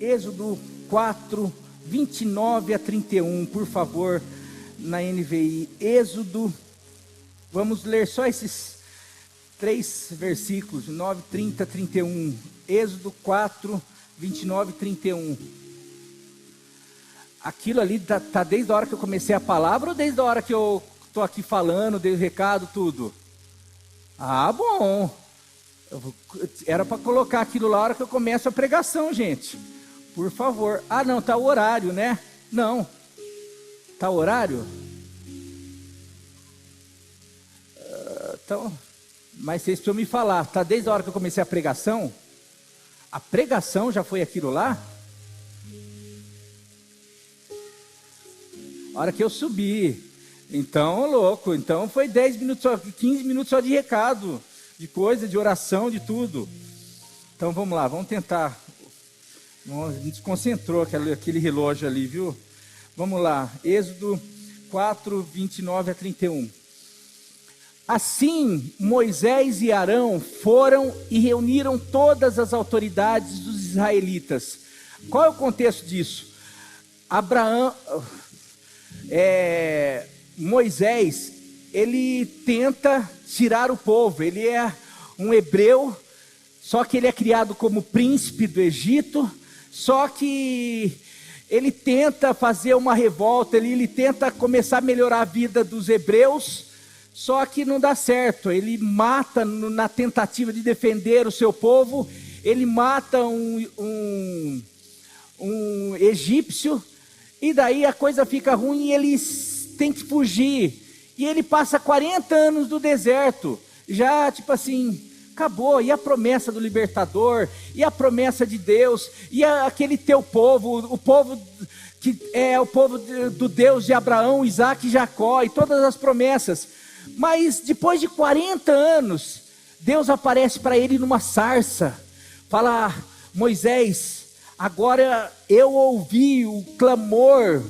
Êxodo 4, 29 a 31, por favor, na NVI. Êxodo, vamos ler só esses 3 versículos, 9, 30, 31. Êxodo 4, 29 e 31. Aquilo ali tá desde a hora que eu comecei a palavra ou desde a hora que eu estou aqui falando, dei o recado, tudo? Ah, bom. Era para colocar aquilo lá na hora que eu começo a pregação, gente. Por favor. Ah, não, tá o horário, né? Não. Tá o horário? Então, mas vocês precisam me falar. Tá desde a hora que eu comecei a pregação? A pregação já foi aquilo lá? A hora que eu subi. Então, louco. Então foi 10 minutos só, 15 minutos só de recado, de coisa, de oração, de tudo. Então vamos lá, vamos tentar. A gente desconcentrou aquele relógio ali, viu? Vamos lá, Êxodo 4, 29 a 31. Assim, Moisés e Arão foram e reuniram todas as autoridades dos israelitas. Qual é o contexto disso? Moisés, ele tenta tirar o povo. Ele é um hebreu, só que ele é criado como príncipe do Egito. Só que ele tenta fazer uma revolta, ele tenta começar a melhorar a vida dos hebreus, só que não dá certo. Ele mata, na tentativa de defender o seu povo, ele mata um egípcio, e daí a coisa fica ruim e ele tem que fugir. E ele passa 40 anos no deserto, já tipo assim, acabou. E a promessa do libertador, e a promessa de Deus, e aquele teu povo, o povo que é o povo do Deus de Abraão, Isaac e Jacó, e todas as promessas. Mas depois de 40 anos, Deus aparece para ele numa sarça, fala: Moisés, agora eu ouvi o clamor,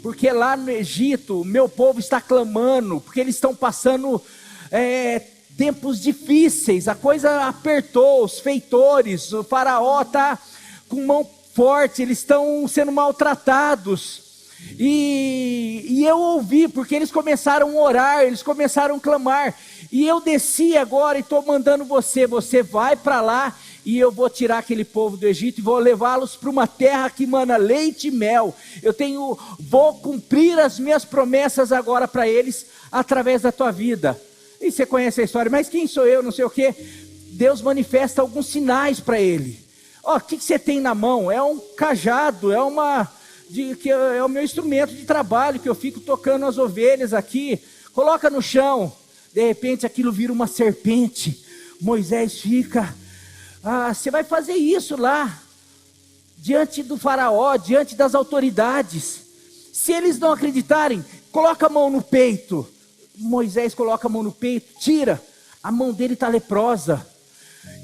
porque lá no Egito, o meu povo está clamando, porque eles estão passando tempos difíceis, a coisa apertou, os feitores, o faraó está com mão forte, eles estão sendo maltratados, e eu ouvi, porque eles começaram a orar, eles começaram a clamar, e eu desci agora e estou mandando você vai para lá, e eu vou tirar aquele povo do Egito, e vou levá-los para uma terra que mana leite e mel. Vou cumprir as minhas promessas agora para eles, através da tua vida. E você conhece a história, mas quem sou eu, não sei o que. Deus manifesta alguns sinais para ele. O que você tem na mão? É um cajado, é o meu instrumento de trabalho, que eu fico tocando as ovelhas aqui. Coloca no chão. De repente aquilo vira uma serpente. Moisés fica: você vai fazer isso lá, diante do faraó, diante das autoridades. Se eles não acreditarem, coloca a mão no peito. Moisés coloca a mão no peito, tira, a mão dele está leprosa,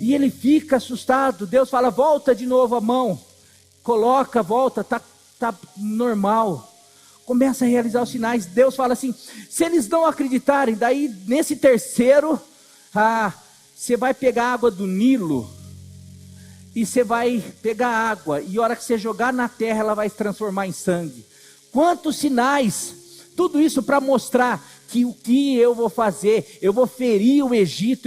e ele fica assustado. Deus fala: volta de novo a mão, coloca, volta, está normal. Começa a realizar os sinais. Deus fala assim: se eles não acreditarem, daí nesse terceiro, você vai pegar a água do Nilo, e você vai pegar água, e a hora que você jogar na terra, ela vai se transformar em sangue. Quantos sinais! Tudo isso para mostrar que o que eu vou fazer, eu vou ferir o Egito,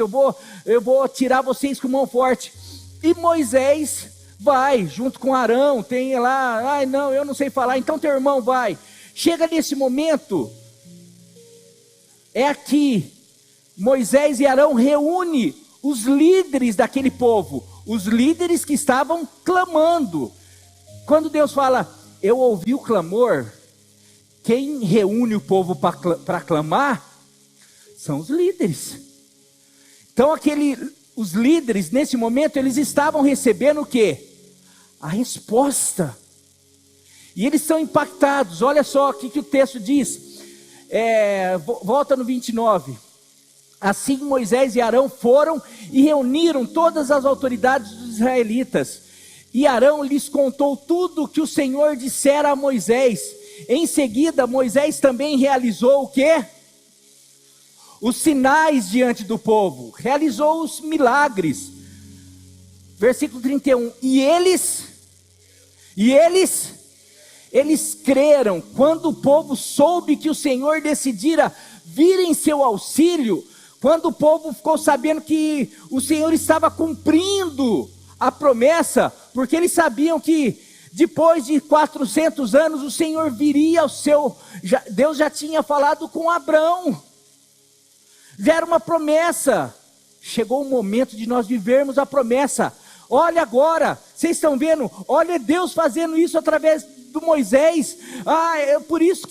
eu vou tirar vocês com mão forte. E Moisés vai, junto com Arão, tem lá: não, eu não sei falar, então teu irmão vai. Chega nesse momento, é aqui, Moisés e Arão reúnem os líderes daquele povo, os líderes que estavam clamando. Quando Deus fala: eu ouvi o clamor, quem reúne o povo para clamar são os líderes. Então os líderes nesse momento, eles estavam recebendo o quê? A resposta. E eles são impactados. Olha só o que o texto diz. Volta no 29. Assim Moisés e Arão foram e reuniram todas as autoridades dos israelitas. E Arão lhes contou tudo o que o Senhor dissera a Moisés. Em seguida, Moisés também realizou o quê? Os sinais diante do povo. Realizou os milagres. Versículo 31. E eles E eles creram. Quando o povo soube que o Senhor decidira vir em seu auxílio, quando o povo ficou sabendo que o Senhor estava cumprindo a promessa, porque eles sabiam que depois de 400 anos o Senhor viria ao seu... Deus já tinha falado com Abrão, já era uma promessa. Chegou o momento de nós vivermos a promessa. Olha agora, vocês estão vendo? Olha Deus fazendo isso através do Moisés. Por isso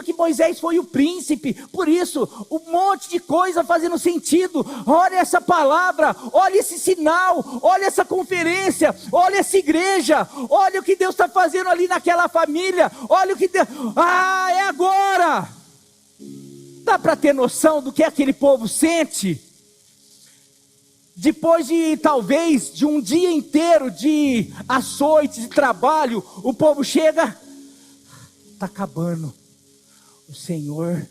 que Moisés foi o príncipe. Por isso, um monte de coisa fazendo sentido. Olha essa palavra, olha esse sinal, olha essa conferência, olha essa igreja, olha o que Deus está fazendo ali naquela família. Olha o que Deus... é agora. Dá para ter noção do que aquele povo sente? Depois de talvez de um dia inteiro de açoites, de trabalho, o povo chega, está acabando. O Senhor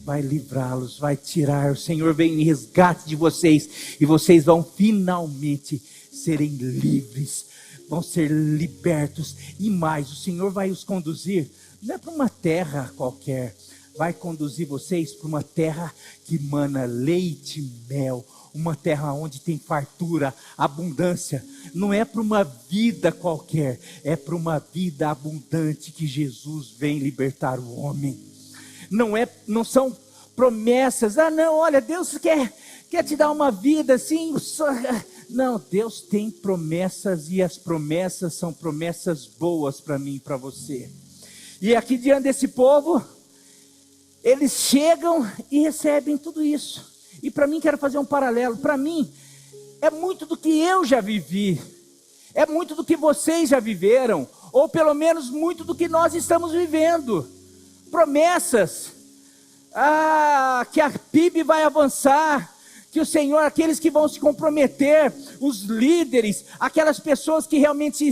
vai livrá-los, vai tirar. O Senhor vem em resgate de vocês, e vocês vão finalmente serem livres, vão ser libertos. E mais, o Senhor vai os conduzir, não é para uma terra qualquer, vai conduzir vocês para uma terra que mana leite e mel. Uma terra onde tem fartura, abundância. Não é para uma vida qualquer, é para uma vida abundante que Jesus vem libertar o homem. Não são promessas. Não, olha, Deus quer te dar uma vida assim. Não, Deus tem promessas, e as promessas são promessas boas para mim e para você. E aqui diante desse povo, eles chegam e recebem tudo isso. E para mim, quero fazer um paralelo. Para mim, é muito do que eu já vivi. É muito do que vocês já viveram. Ou pelo menos muito do que nós estamos vivendo. Promessas. Que a PIB vai avançar. Que o Senhor, aqueles que vão se comprometer, os líderes, aquelas pessoas que realmente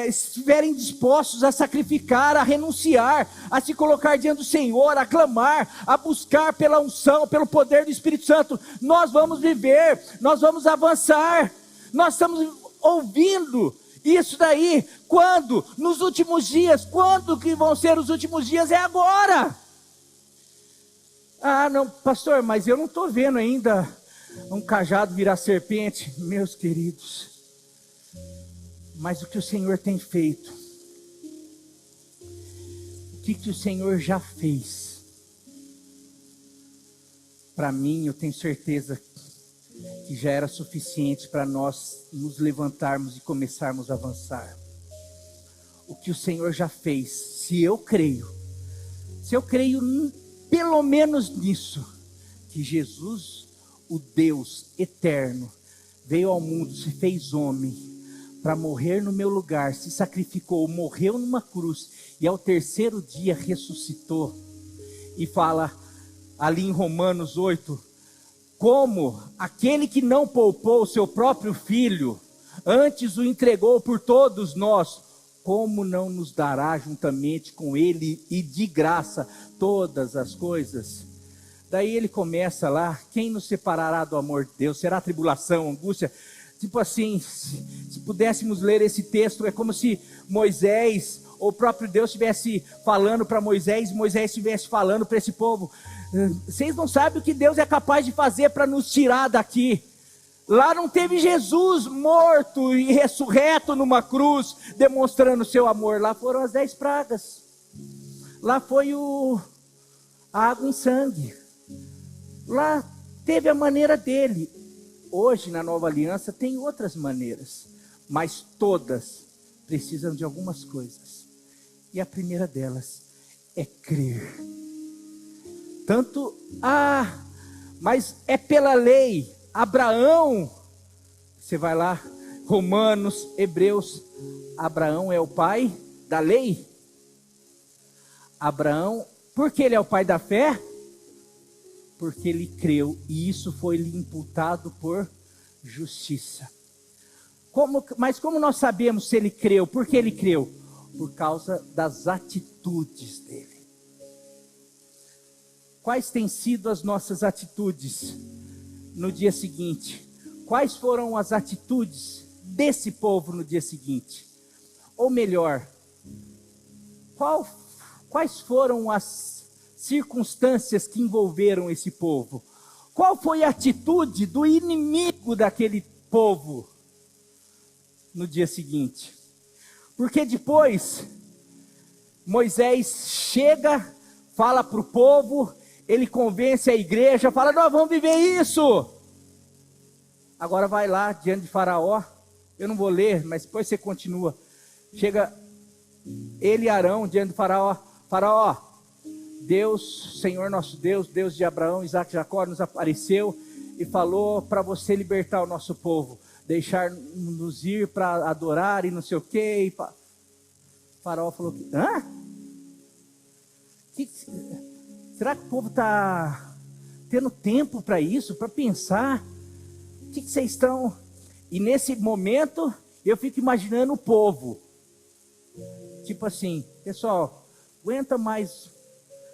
estiverem dispostos a sacrificar, a renunciar, a se colocar diante do Senhor, a clamar, a buscar pela unção, pelo poder do Espírito Santo, nós vamos viver, nós vamos avançar. Nós estamos ouvindo isso daí. Quando? Nos últimos dias. Quando que vão ser os últimos dias? É agora. Não, pastor, mas eu não estou vendo ainda um cajado virar serpente. Meus queridos, mas o que o Senhor tem feito, o que o Senhor já fez, para mim, eu tenho certeza que já era suficiente para nós nos levantarmos e começarmos a avançar. O que o Senhor já fez, se eu creio pelo menos nisso, que Jesus, o Deus eterno, veio ao mundo, se fez homem, para morrer no meu lugar, se sacrificou, morreu numa cruz, e ao terceiro dia ressuscitou. E fala ali em Romanos 8, como aquele que não poupou o seu próprio filho, antes o entregou por todos nós, como não nos dará juntamente com ele e de graça todas as coisas? Daí ele começa lá, quem nos separará do amor de Deus? Será tribulação, angústia? Tipo assim, se pudéssemos ler esse texto, é como se Moisés, ou o próprio Deus estivesse falando para Moisés, e Moisés estivesse falando para esse povo. Vocês não sabem o que Deus é capaz de fazer para nos tirar daqui. Lá não teve Jesus morto e ressurreto numa cruz, demonstrando o seu amor. Lá foram as 10 pragas. Lá foi a água em sangue. Lá teve a maneira dele. Hoje, na nova aliança, tem outras maneiras, mas todas precisam de algumas coisas. E a primeira delas é crer. Mas é pela lei. Abraão, você vai lá, Romanos, Hebreus, Abraão é o pai da lei. Abraão, por que ele é o pai da fé? Porque ele creu, e isso foi lhe imputado por justiça. Mas como nós sabemos se ele creu? Por que ele creu? Por causa das atitudes dele. Quais têm sido as nossas atitudes no dia seguinte? Quais foram as atitudes desse povo no dia seguinte? Ou melhor, quais foram as circunstâncias que envolveram esse povo? Qual foi a atitude do inimigo daquele povo no dia seguinte? Porque depois Moisés chega, fala para o povo, ele convence a igreja, fala: nós vamos viver isso. Agora vai lá diante de Faraó, eu não vou ler, mas depois você continua. Chega ele e Arão diante de Faraó: Faraó, Deus, Senhor nosso Deus, Deus de Abraão, Isaac e Jacó, nos apareceu e falou para você libertar o nosso povo, deixar-nos ir para adorar e não sei o quê. Faraó falou: hã? Será que o povo está tendo tempo para isso, para pensar? O que vocês estão... E nesse momento, eu fico imaginando o povo. Tipo assim, pessoal, aguenta mais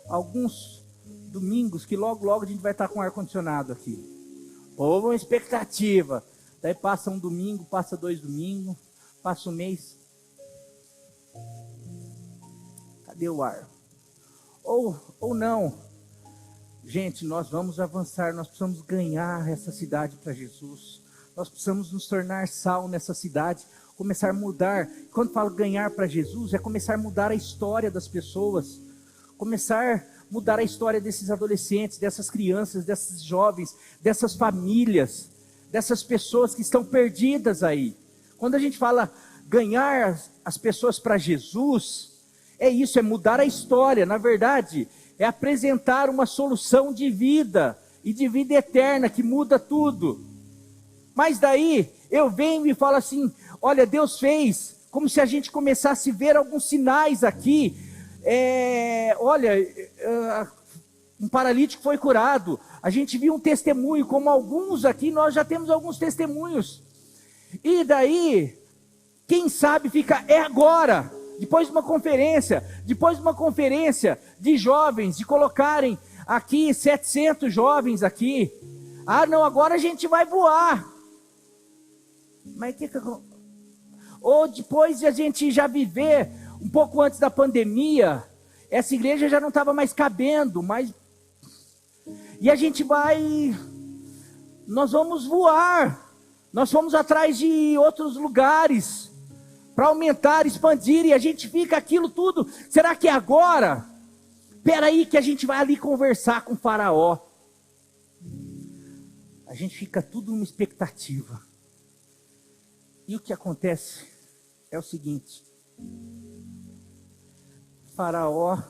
alguns domingos, que logo, logo a gente vai estar com ar-condicionado aqui. Povo, uma expectativa. Daí passa um domingo, passa 2 domingos, passa um mês. Cadê o ar? Ou não. Gente, nós vamos avançar, nós precisamos ganhar essa cidade para Jesus. Nós precisamos nos tornar sal nessa cidade, começar a mudar. Quando falo ganhar para Jesus, é começar a mudar a história das pessoas. Começar a mudar a história desses adolescentes, dessas crianças, desses jovens, dessas famílias, dessas pessoas que estão perdidas aí. Quando a gente fala ganhar as pessoas para Jesus, é isso, é mudar a história. Na verdade, é apresentar uma solução de vida, e de vida eterna, que muda tudo. Mas daí, eu venho e falo assim: olha, Deus fez, como se a gente começasse a ver alguns sinais aqui. Um paralítico foi curado, a gente viu um testemunho, como alguns aqui, nós já temos alguns testemunhos. E daí, quem sabe fica, é agora, depois de uma conferência de jovens, de colocarem aqui 700 jovens aqui. Ah não, agora a gente vai voar. Mas ou depois de a gente já viver, um pouco antes da pandemia, essa igreja já não estava mais cabendo, e a gente nós vamos voar, nós fomos atrás de outros lugares, para aumentar, expandir, e a gente fica aquilo tudo, será que é agora? Espera aí que a gente vai ali conversar com o Faraó. A gente fica tudo numa expectativa. E o que acontece é o seguinte: Faraó,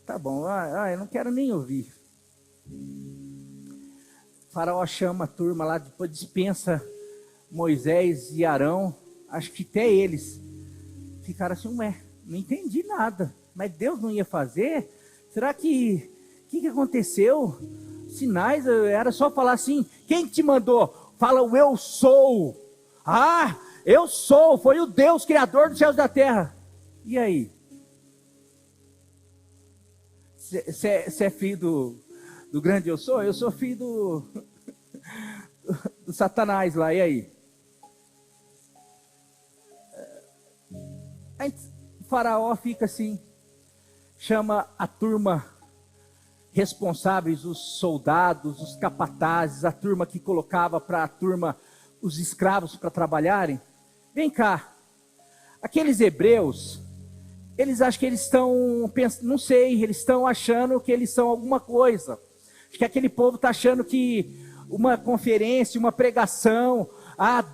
tá bom, eu não quero nem ouvir. Faraó chama a turma lá, depois dispensa Moisés e Arão. Acho que até eles ficaram assim: não entendi nada, mas Deus não ia fazer? Será que aconteceu? Sinais, era só falar assim: quem te mandou? Fala o eu sou. Ah, eu sou, foi o Deus criador dos céus e da terra. E aí? Você é filho do grande eu sou? Eu sou filho do Satanás lá, e aí? Aí o Faraó fica assim, chama a turma responsáveis, os soldados, os capatazes, a turma que colocava para a turma os escravos para trabalharem. Vem cá, aqueles hebreus, eles acham que eles estão, não sei, eles estão achando que eles são alguma coisa. Acho que aquele povo está achando que uma conferência, uma pregação,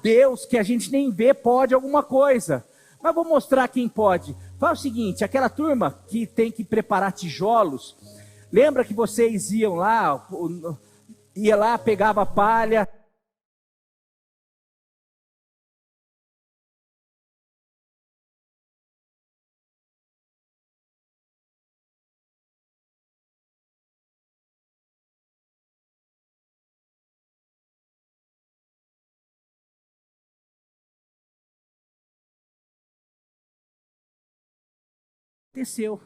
Deus que a gente nem vê pode alguma coisa. Mas vou mostrar quem pode. Fala o seguinte: aquela turma que tem que preparar tijolos, lembra que vocês iam lá, pegava palha, aconteceu.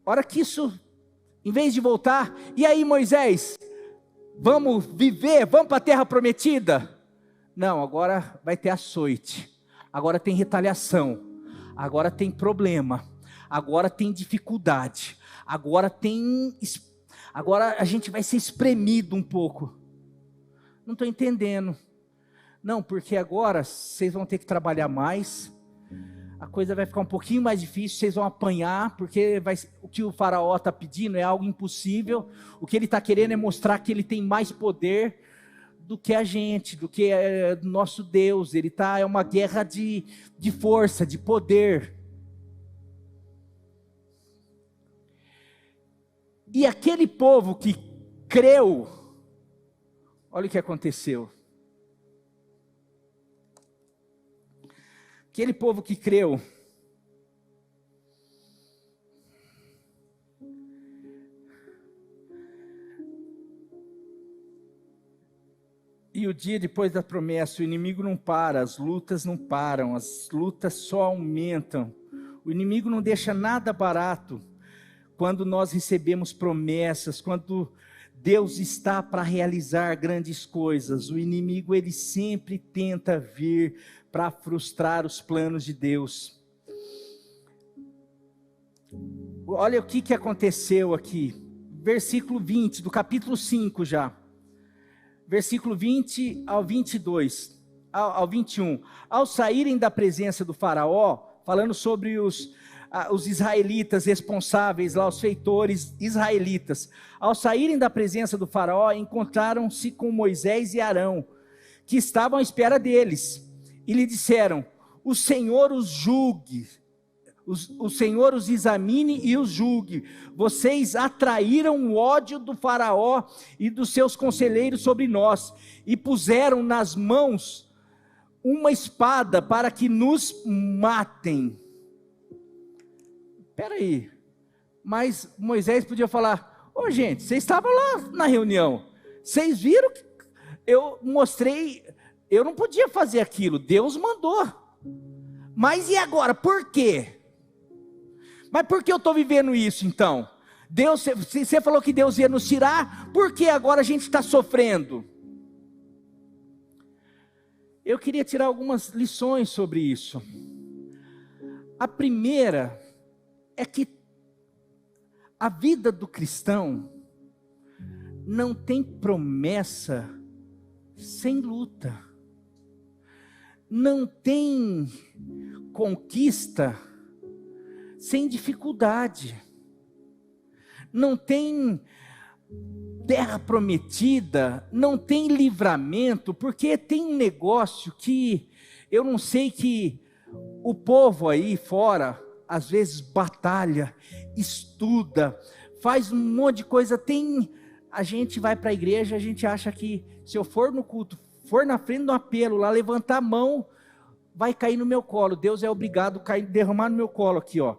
Hora que isso, em vez de voltar, e aí Moisés, vamos viver, vamos para a terra prometida? Não, agora vai ter açoite. agora tem retaliação, agora tem problema, agora tem dificuldade, agora a gente vai ser espremido um pouco. Não estou entendendo. Não, porque agora vocês vão ter que trabalhar mais, a coisa vai ficar um pouquinho mais difícil, vocês vão apanhar, porque o que o faraó está pedindo é algo impossível. O que ele está querendo é mostrar que ele tem mais poder do que a gente, do que nosso Deus. É uma guerra de força, de poder. E aquele povo que creu, olha o que aconteceu. Aquele povo que creu, e o dia depois da promessa, o inimigo não para, as lutas não param, as lutas só aumentam, o inimigo não deixa nada barato. Quando nós recebemos promessas, quando Deus está para realizar grandes coisas, o inimigo ele sempre tenta vir para frustrar os planos de Deus. Olha o que aconteceu aqui, versículo 20 do capítulo 5 já, versículo 20 ao 22, ao 21, ao saírem da presença do faraó, falando sobre os israelitas responsáveis lá, os feitores israelitas, ao saírem da presença do faraó, encontraram-se com Moisés e Arão, que estavam à espera deles, e lhe disseram: o Senhor os julgue, o Senhor os examine e os julgue. Vocês atraíram o ódio do faraó e dos seus conselheiros sobre nós, e puseram nas mãos uma espada para que nos matem. Espera aí, mas Moisés podia falar: ô gente, vocês estavam lá na reunião, vocês viram que eu mostrei, eu não podia fazer aquilo, Deus mandou, mas e agora, por quê? Mas por que eu estou vivendo isso então? Deus, você falou que Deus ia nos tirar, por que agora a gente está sofrendo? Eu queria tirar algumas lições sobre isso. A primeira é que a vida do cristão não tem promessa sem luta, não tem conquista sem dificuldade, não tem terra prometida, não tem livramento, porque tem um negócio que eu não sei, que o povo aí fora às vezes batalha, estuda, faz um monte de coisa. A gente vai para a igreja, a gente acha que se eu for no culto, for na frente do apelo lá, levantar a mão, vai cair no meu colo, Deus é obrigado a derramar no meu colo aqui, ó.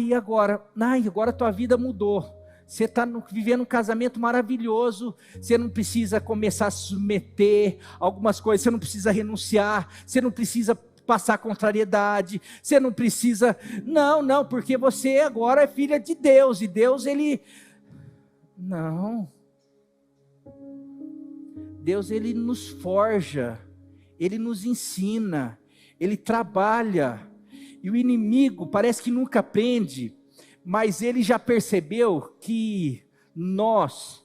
E agora? Agora a tua vida mudou, você está vivendo um casamento maravilhoso, você não precisa começar a se submeter a algumas coisas, você não precisa renunciar, você não precisa passar contrariedade, você não precisa, não, porque você agora é filha de Deus, e Deus Deus ele nos forja, ele nos ensina, ele trabalha, e o inimigo parece que nunca aprende, mas ele já percebeu que nós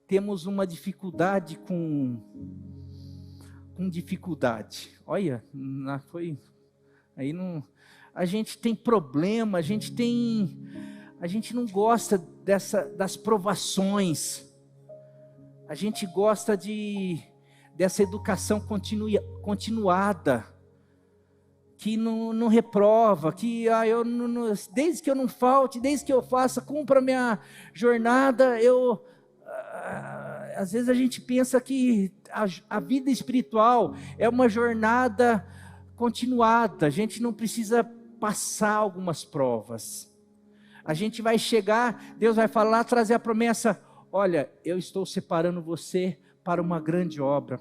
temos uma dificuldade com dificuldade. Olha, a gente tem problema, a gente não gosta das provações, a gente gosta dessa educação continuada, que não reprova, que desde que eu não falte, desde que eu cumpra a minha jornada, às vezes a gente pensa que a vida espiritual é uma jornada continuada, a gente não precisa passar algumas provas, a gente vai chegar, Deus vai falar, trazer a promessa: olha, eu estou separando você para uma grande obra.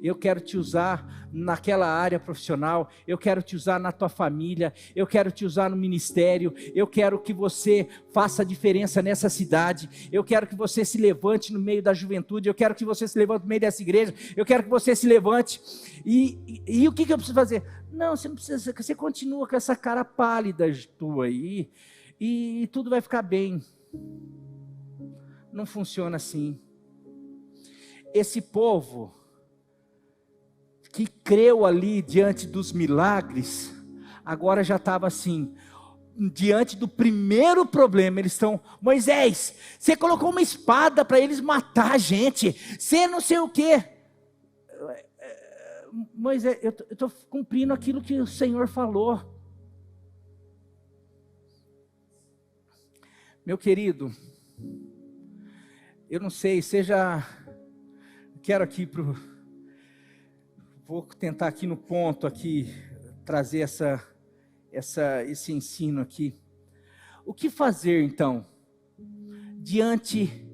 Eu quero te usar naquela área profissional, eu quero te usar na tua família, eu quero te usar no ministério, eu quero que você faça a diferença nessa cidade, eu quero que você se levante no meio da juventude, eu quero que você se levante no meio dessa igreja, eu quero que você se levante. E o que eu preciso fazer? Não, você não precisa, você continua com essa cara pálida tua aí, e tudo vai ficar bem. Não funciona assim. Esse povo que creu ali diante dos milagres, agora já estava assim, diante do primeiro problema. Eles estão: Moisés, você colocou uma espada para eles matar a gente, você não sei o quê. Moisés, eu estou cumprindo aquilo que o Senhor falou. Meu querido, eu não sei, quero aqui vou tentar aqui no ponto aqui, trazer esse ensino aqui. O que fazer então, diante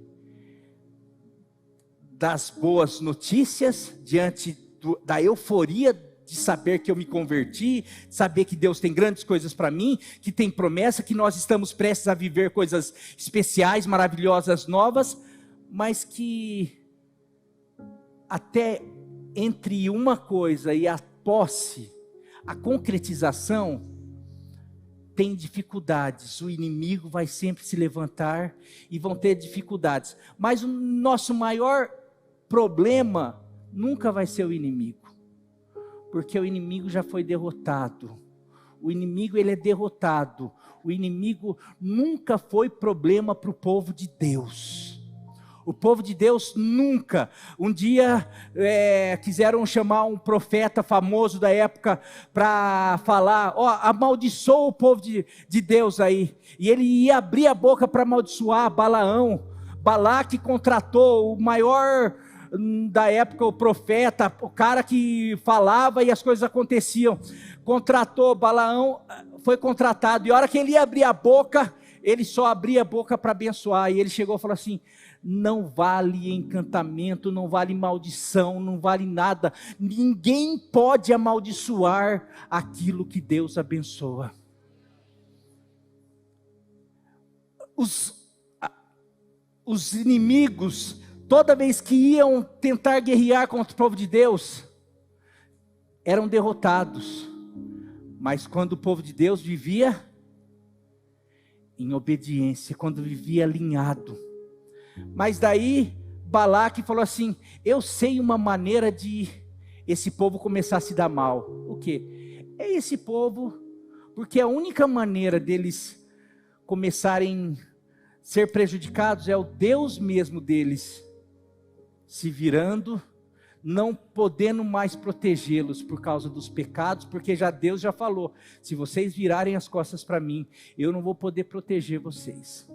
das boas notícias, diante da euforia de saber que eu me converti, saber que Deus tem grandes coisas para mim, que tem promessa, que nós estamos prestes a viver coisas especiais, maravilhosas, novas, mas que até entre uma coisa e a posse, a concretização, tem dificuldades. O inimigo vai sempre se levantar e vão ter dificuldades. Mas o nosso maior problema nunca vai ser o inimigo, porque o inimigo já foi derrotado. O inimigo, ele é derrotado. O inimigo nunca foi problema para o povo de Deus. O povo de Deus nunca. Um dia quiseram chamar um profeta famoso da época para falar: amaldiçoa o povo de Deus aí. E ele ia abrir a boca para amaldiçoar Balaão. Balaque contratou o maior da época, o profeta, o cara que falava e as coisas aconteciam. Contratou Balaão, foi contratado. E a hora que ele ia abrir a boca, ele só abria a boca para abençoar. E ele chegou e falou assim: não vale encantamento, não vale maldição, não vale nada. Ninguém pode amaldiçoar aquilo que Deus abençoa. Os inimigos, toda vez que iam tentar guerrear contra o povo de Deus, eram derrotados. Mas quando o povo de Deus vivia em obediência, quando vivia alinhado. Mas daí Balaque falou assim: eu sei uma maneira de esse povo começar a se dar mal. O quê? É esse povo, porque a única maneira deles começarem a ser prejudicados é o Deus mesmo deles se virando, não podendo mais protegê-los por causa dos pecados, porque Deus já falou: se vocês virarem as costas para mim, eu não vou poder proteger vocês.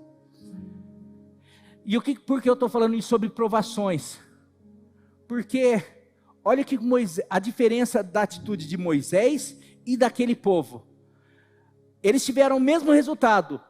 E por que eu estou falando isso sobre provações? Porque olha que a diferença da atitude de Moisés e daquele povo. Eles tiveram o mesmo resultado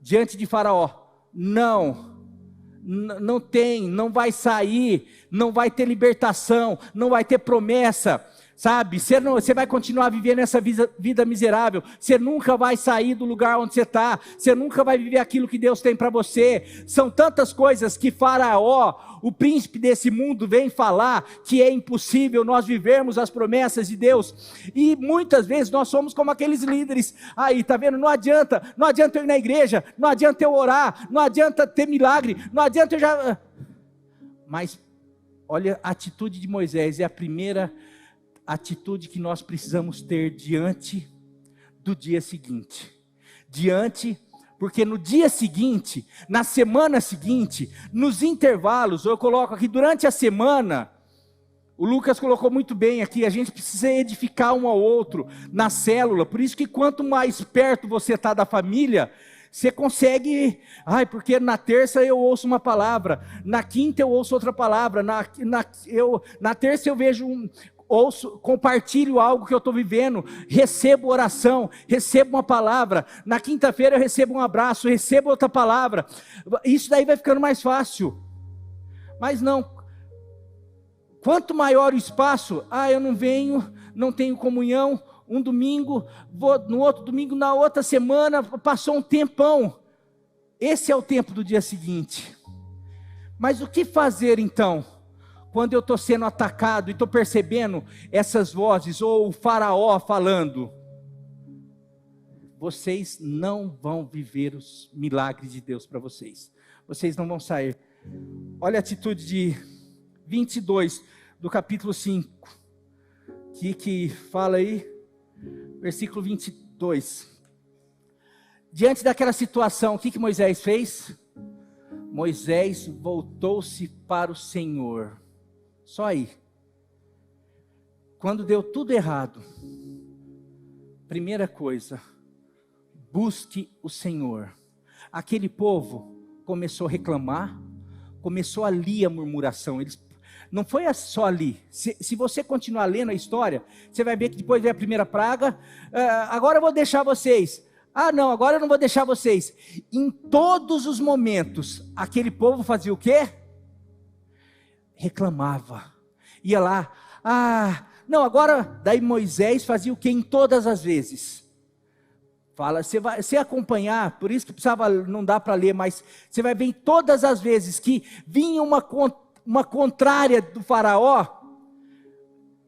diante de Faraó. Não tem, não vai sair, não vai ter libertação, não vai ter promessa, sabe? Você vai continuar vivendo essa vida miserável, você nunca vai sair do lugar onde você está, você nunca vai viver aquilo que Deus tem para você. São tantas coisas que Faraó, o príncipe desse mundo, vem falar que é impossível nós vivermos as promessas de Deus. E muitas vezes nós somos como aqueles líderes aí, tá vendo? Não adianta eu ir na igreja, não adianta eu orar, não adianta ter milagre, não adianta eu já... Mas olha, a atitude de Moisés é a primeira atitude que nós precisamos ter diante do dia seguinte. Porque no dia seguinte, na semana seguinte, nos intervalos, eu coloco aqui durante a semana, o Lucas colocou muito bem aqui, a gente precisa edificar um ao outro na célula. Por isso que quanto mais perto você está da família, você consegue, porque na terça eu ouço uma palavra, na quinta eu ouço outra palavra, na terça eu vejo compartilho algo que eu estou vivendo, recebo oração, recebo uma palavra, na quinta-feira eu recebo um abraço, recebo outra palavra. Isso daí vai ficando mais fácil. Mas não, Quanto maior o espaço, eu não venho, não tenho comunhão, um domingo, vou no outro domingo, na outra semana, passou um tempão. Esse é o tempo do dia seguinte. Mas o que fazer então, quando eu estou sendo atacado e estou percebendo essas vozes, ou o faraó falando? Vocês não vão viver os milagres de Deus para vocês. Vocês não vão sair. Olha a atitude de 22 do capítulo 5. Que fala aí, versículo 22. Diante daquela situação, o que Moisés fez? Moisés voltou-se para o Senhor. Só aí. Quando deu tudo errado, primeira coisa, busque o Senhor. Aquele povo começou a reclamar, começou ali a murmuração. Não foi só ali. Se você continuar lendo a história, você vai ver que depois veio a primeira praga. Agora eu vou deixar vocês. Não, agora eu não vou deixar vocês. Em todos os momentos, aquele povo fazia o quê? Reclamava. Ia lá. Não, agora, daí Moisés fazia o quê? Em todas as vezes. Fala, você acompanhar, por isso que precisava, não dá para ler, mas você vai ver em todas as vezes que vinha uma contrária do faraó,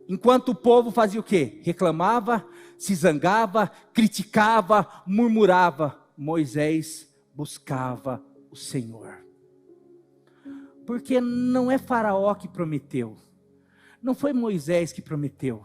enquanto o povo fazia o quê? Reclamava, se zangava, criticava, murmurava. Moisés buscava o Senhor. Porque não é faraó que prometeu, não foi Moisés que prometeu,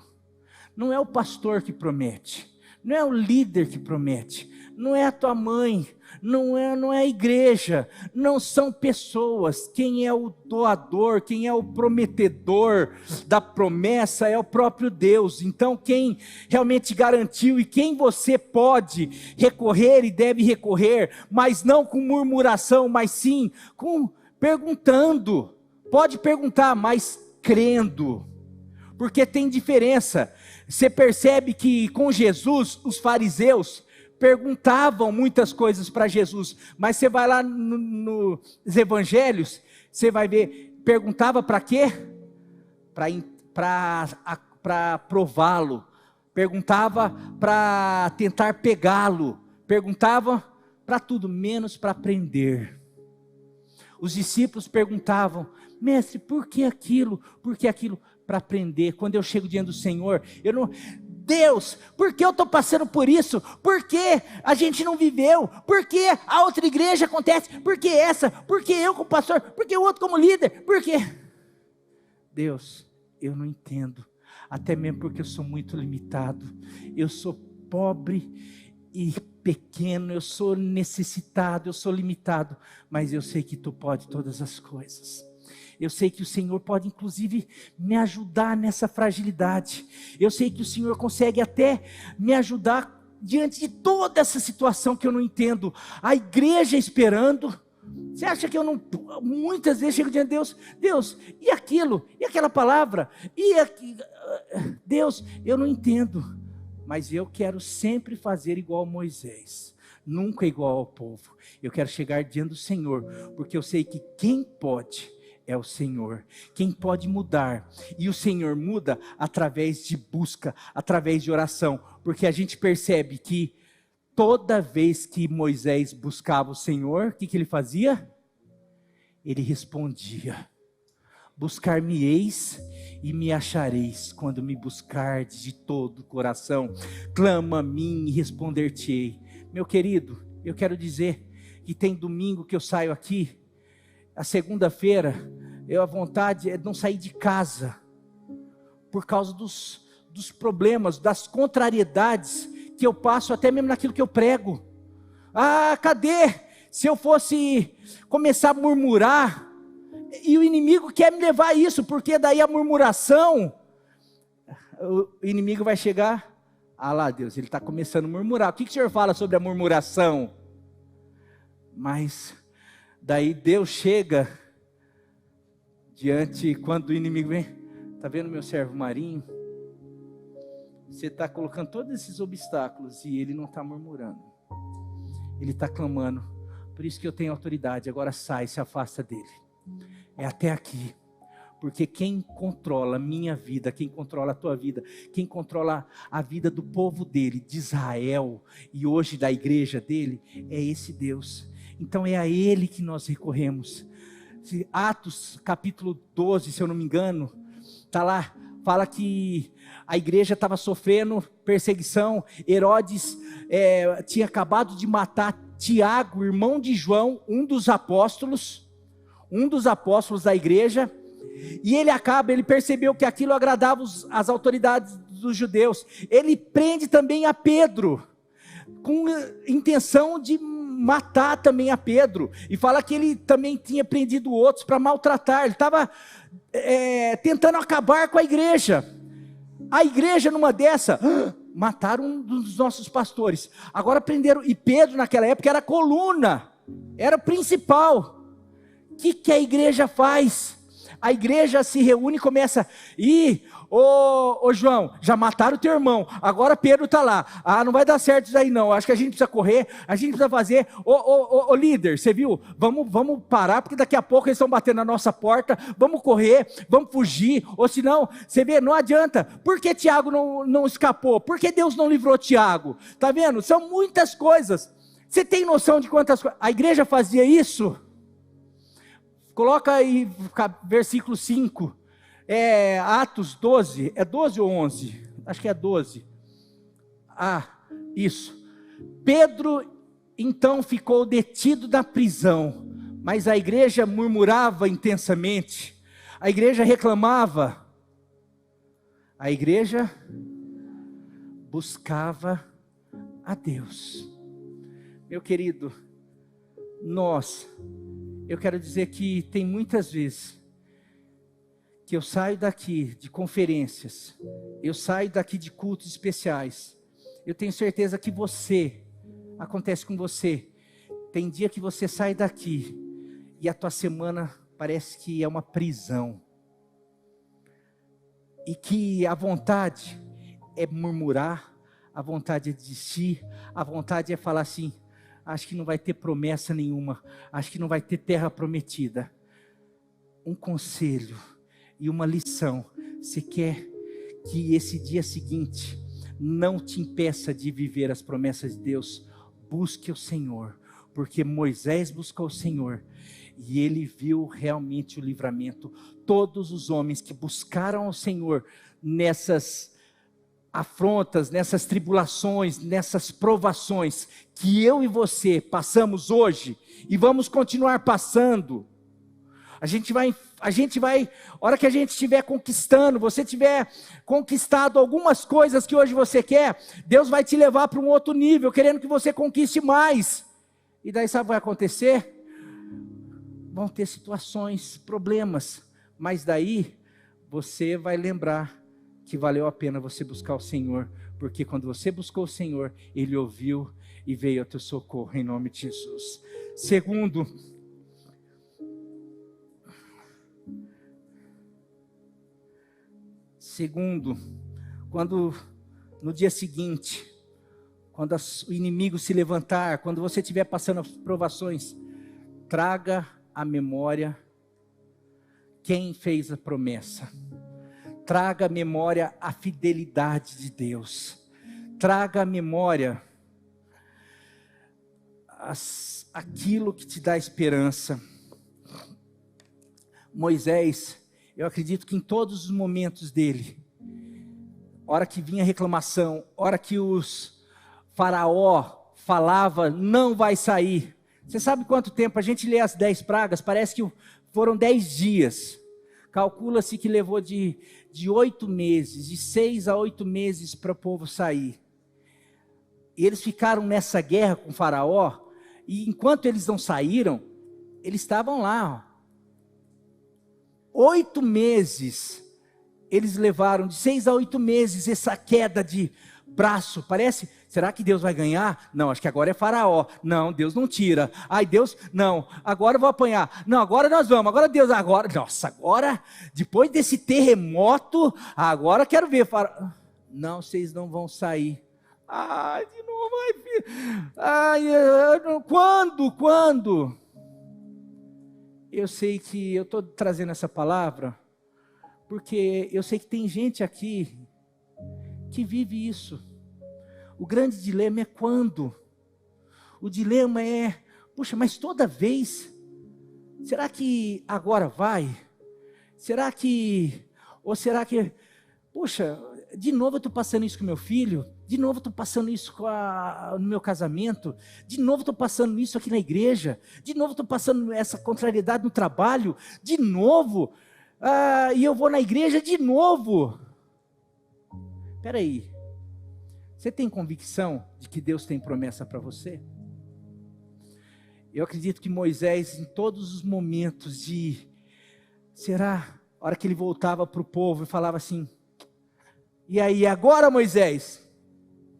não é o pastor que promete, não é o líder que promete, não é a tua mãe, não é a igreja, não são pessoas. Quem é o doador, quem é o prometedor da promessa é o próprio Deus. Então quem realmente garantiu e quem você pode recorrer e deve recorrer, mas não com murmuração, mas sim com perguntando. Pode perguntar, mas crendo, porque tem diferença. Você percebe que com Jesus, os fariseus perguntavam muitas coisas para Jesus, mas você vai lá nos evangelhos, você vai ver, perguntava para quê? Para prová-lo, perguntava para tentar pegá-lo, perguntava para tudo, menos para aprender. Os discípulos perguntavam, mestre, por que aquilo? Por que aquilo? Para aprender. Quando eu chego diante do Senhor, Deus, por que eu estou passando por isso? Por que a gente não viveu? Por que a outra igreja acontece? Por que essa? Por que eu como pastor? Por que o outro como líder? Por que? Deus, eu não entendo. Até mesmo porque eu sou muito limitado. Eu sou pobre e pequeno, eu sou necessitado, eu sou limitado. Mas eu sei que Tu pode todas as coisas. Eu sei que o Senhor pode inclusive me ajudar nessa fragilidade. Eu sei que o Senhor consegue até me ajudar diante de toda essa situação que eu não entendo. A igreja esperando. Você acha que eu não, muitas vezes chego diante de Deus, Deus, e aquilo, e aquela palavra, Deus, eu não entendo. Mas eu quero sempre fazer igual Moisés. Nunca igual ao povo. Eu quero chegar diante do Senhor, porque eu sei que quem pode é o Senhor, quem pode mudar, e o Senhor muda através de busca, através de oração, porque a gente percebe que toda vez que Moisés buscava o Senhor, o que ele fazia? Ele respondia, buscar-me-eis e me achareis, quando me buscardes de todo o coração, clama a mim e responder-te-ei. Meu querido, eu quero dizer que tem domingo que eu saio aqui, a segunda-feira, a vontade é não sair de casa, por causa dos problemas, das contrariedades que eu passo, até mesmo naquilo que eu prego. Cadê? Se eu fosse começar a murmurar, e o inimigo quer me levar a isso, porque daí a murmuração, o inimigo vai chegar, lá Deus, ele está começando a murmurar. O que o Senhor fala sobre a murmuração? Mas daí Deus chega diante, quando o inimigo vem, está vendo meu servo Marinho? Você está colocando todos esses obstáculos e ele não está murmurando. Ele está clamando, por isso que eu tenho autoridade, agora sai, se afasta dele. É até aqui, Porque quem controla a minha vida, quem controla a tua vida, quem controla a vida do povo dele, de Israel, e hoje da igreja dele, é esse Deus. Então é a ele que nós recorremos. Atos capítulo 12, se eu não me engano, está lá, fala que a igreja estava sofrendo perseguição. Herodes tinha acabado de matar Tiago, irmão de João, um dos apóstolos da igreja, e ele percebeu que aquilo agradava as autoridades dos judeus. Ele prende também a Pedro, com intenção de matar também a Pedro, e fala que ele também tinha prendido outros para maltratar. Ele estava tentando acabar com a igreja. A igreja, numa dessa, mataram um dos nossos pastores. Agora prenderam, e Pedro naquela época era a coluna, era o principal. O que a igreja faz? A igreja se reúne e começa, ô João, já mataram o teu irmão, agora Pedro está lá, não vai dar certo isso aí não, acho que a gente precisa correr, a gente precisa fazer, ô líder, você viu, vamos parar, porque daqui a pouco eles estão batendo na nossa porta, vamos correr, vamos fugir, ou senão, você vê, não adianta. Por que Tiago não escapou? Por que Deus não livrou Tiago? Está vendo? São muitas coisas. Você tem noção de quantas coisas? A igreja fazia isso? Coloca aí versículo 5, Atos 12, é 12 ou 11? Acho que é 12. Isso. Pedro então ficou detido na prisão, mas a igreja murmurava intensamente, a igreja reclamava, a igreja buscava a Deus. Meu querido, eu quero dizer que tem muitas vezes que eu saio daqui de conferências, eu saio daqui de cultos especiais, eu tenho certeza que acontece com você, tem dia que você sai daqui e a tua semana parece que é uma prisão, e que a vontade é murmurar, a vontade é desistir, a vontade é falar assim, acho que não vai ter promessa nenhuma, acho que não vai ter terra prometida. Um conselho e uma lição: se quer que esse dia seguinte não te impeça de viver as promessas de Deus, busque o Senhor, porque Moisés buscou o Senhor, e ele viu realmente o livramento. Todos os homens que buscaram o Senhor nessas afrontas, nessas tribulações, nessas provações que eu e você passamos hoje e vamos continuar passando, a gente vai, a hora que a gente estiver conquistando, você tiver conquistado algumas coisas que hoje você quer, Deus vai te levar para um outro nível, querendo que você conquiste mais, e daí sabe o que vai acontecer? Vão ter situações, problemas, mas daí você vai lembrar que valeu a pena você buscar o Senhor, porque quando você buscou o Senhor, Ele ouviu e veio ao teu socorro, em nome de Jesus. Segundo, quando no dia seguinte, quando o inimigo se levantar, quando você estiver passando as provações, traga à memória quem fez a promessa. Traga à memória a fidelidade de Deus. Traga à memória aquilo que te dá esperança. Moisés, eu acredito que em todos os momentos dele, hora que vinha reclamação, hora que os faraó falava, não vai sair. Você sabe quanto tempo? A gente lê as 10 pragas, parece que foram 10 dias. Calcula-se que levou de 8 meses, de 6 a 8 meses para o povo sair. E eles ficaram nessa guerra com o faraó, e enquanto eles não saíram, eles estavam lá. 8 meses, eles levaram de 6 a 8 meses essa queda de braço. Parece, será que Deus vai ganhar? Não, acho que agora é faraó. Não, Deus não tira. Ai, Deus, não, agora eu vou apanhar. Não, agora nós vamos, agora Deus, nossa, agora, depois desse terremoto, agora quero ver faraó. Não, vocês não vão sair. Ai, de novo, ai, filho. Ai, quando? Eu sei que eu estou trazendo essa palavra, porque eu sei que tem gente aqui que vive isso. O grande dilema é quando. O dilema é, puxa, mas toda vez, será que agora vai? Será que, ou será que, puxa, de novo eu estou passando isso com meu filho, de novo eu estou passando isso no meu casamento, de novo estou passando isso aqui na igreja, de novo estou passando essa contrariedade no trabalho, de novo, e eu vou na igreja de novo. Espera aí, você tem convicção de que Deus tem promessa para você? Eu acredito que Moisés, em todos os momentos a hora que ele voltava para o povo e falava assim, e aí, agora Moisés?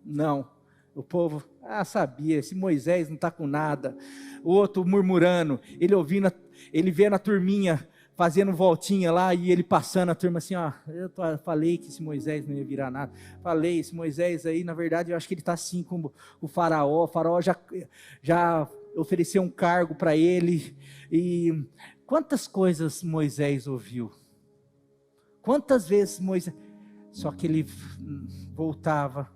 Não, o povo, sabia, esse Moisés não está com nada. O outro murmurando, ele vendo a turminha fazendo voltinha lá, e ele passando a turma assim, falei que esse Moisés não ia virar nada, falei, esse Moisés aí, na verdade, eu acho que ele está assim como o faraó já ofereceu um cargo para ele, e quantas coisas Moisés ouviu, quantas vezes Moisés, só que ele voltava,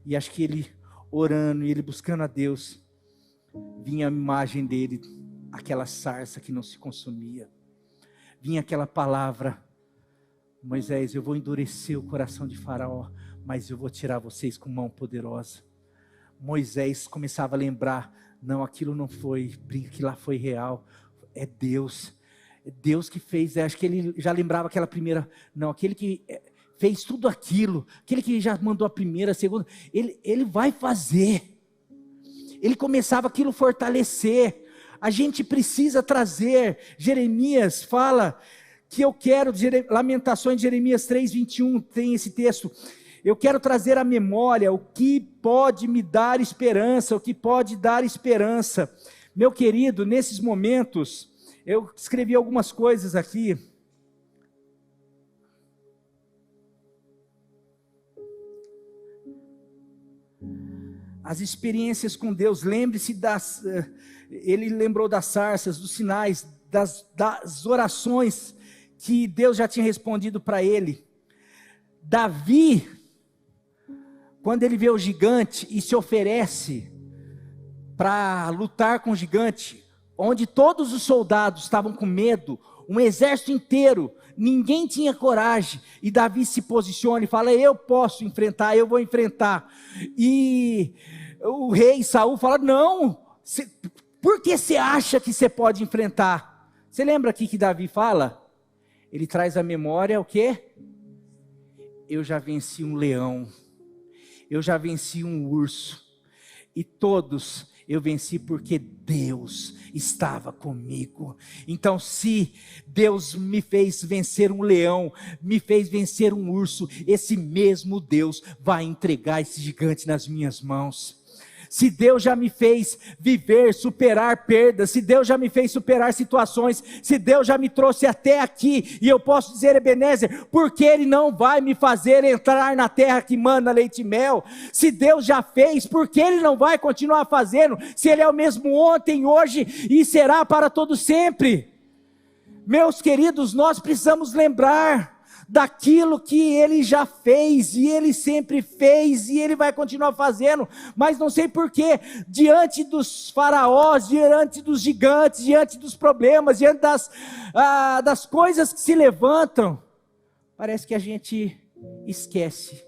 e acho que ele orando, e ele buscando a Deus, vinha a imagem dele, aquela sarça que não se consumia, vinha aquela palavra, Moisés, eu vou endurecer o coração de Faraó, mas eu vou tirar vocês com mão poderosa. Moisés começava a lembrar, não, aquilo não foi, que lá foi real, é Deus que fez, acho que ele já lembrava aquela primeira, não, aquele que fez tudo aquilo, aquele que já mandou a primeira, a segunda, ele vai fazer, ele começava aquilo a fortalecer. A gente precisa trazer, Jeremias fala, que eu quero, Lamentações de Jeremias 3:21, tem esse texto, eu quero trazer à memória o que pode me dar esperança, o que pode dar esperança. Meu querido, nesses momentos, eu escrevi algumas coisas aqui, as experiências com Deus, lembre-se ele lembrou das sarças, dos sinais, das orações que Deus já tinha respondido para ele. Davi, quando ele vê o gigante e se oferece para lutar com o gigante, onde todos os soldados estavam com medo, um exército inteiro, ninguém tinha coragem, e Davi se posiciona e fala, eu posso enfrentar, eu vou enfrentar, e o rei Saul fala, não, por que você acha que você pode enfrentar? Você lembra aqui que Davi fala? Ele traz à memória o quê? Eu já venci um leão, eu já venci um urso, e todos eu venci porque Deus estava comigo. Então, se Deus me fez vencer um leão, me fez vencer um urso, esse mesmo Deus vai entregar esse gigante nas minhas mãos. Se Deus já me fez viver, superar perdas, se Deus já me fez superar situações, se Deus já me trouxe até aqui, e eu posso dizer, Ebenezer, porque Ele não vai me fazer entrar na terra que manda leite e mel? Se Deus já fez, porque Ele não vai continuar fazendo, se Ele é o mesmo ontem, hoje e será para todo sempre? Meus queridos, nós precisamos lembrar daquilo que Ele já fez, e Ele sempre fez, e Ele vai continuar fazendo, mas não sei porquê, diante dos faraós, diante dos gigantes, diante dos problemas, diante das coisas que se levantam, parece que a gente esquece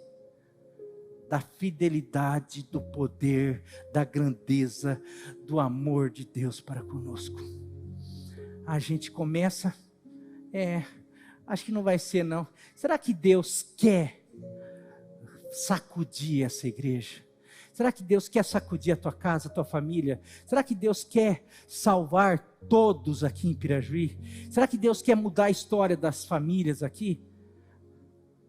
da fidelidade, do poder, da grandeza, do amor de Deus para conosco. A gente começa, acho que não vai ser não. Será que Deus quer sacudir essa igreja? Será que Deus quer sacudir a tua casa, a tua família? Será que Deus quer salvar todos aqui em Pirajuí? Será que Deus quer mudar a história das famílias aqui?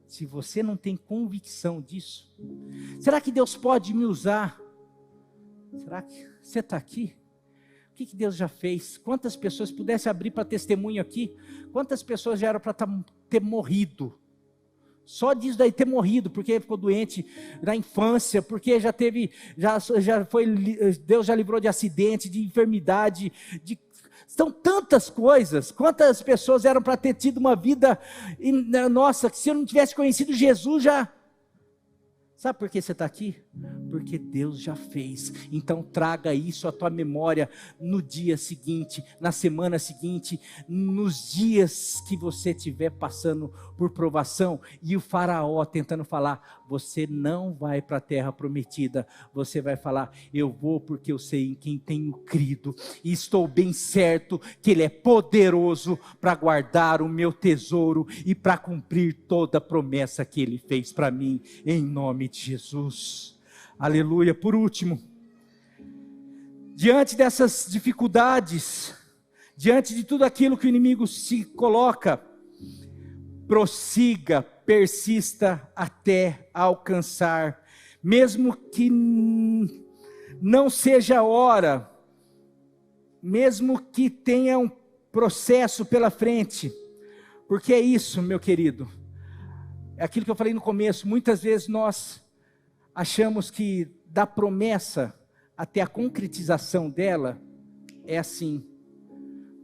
Se você não tem convicção disso, será que Deus pode me usar? Será que você está aqui? O que Deus já fez? Quantas pessoas pudesse abrir para testemunho aqui? Quantas pessoas já eram para ter morrido? Só disso daí, ter morrido, porque ficou doente na infância, porque já teve, já foi, Deus já livrou de acidente, de enfermidade, São tantas coisas, quantas pessoas eram para ter tido uma vida, nossa, que se eu não tivesse conhecido Jesus já... Sabe por que você está aqui? Porque Deus já fez. Então traga isso à tua memória no dia seguinte, na semana seguinte, nos dias que você estiver passando por provação. E o faraó tentando falar, você não vai para a terra prometida. Você vai falar, eu vou porque eu sei em quem tenho crido. E estou bem certo que Ele é poderoso para guardar o meu tesouro e para cumprir toda a promessa que Ele fez para mim, em nome de Jesus. Aleluia. Por último, diante dessas dificuldades, diante de tudo aquilo que o inimigo se coloca, prossiga, persista até alcançar, mesmo que não seja a hora, mesmo que tenha um processo pela frente, porque é isso, meu querido, é aquilo que eu falei no começo, muitas vezes nós achamos que da promessa até a concretização dela é assim,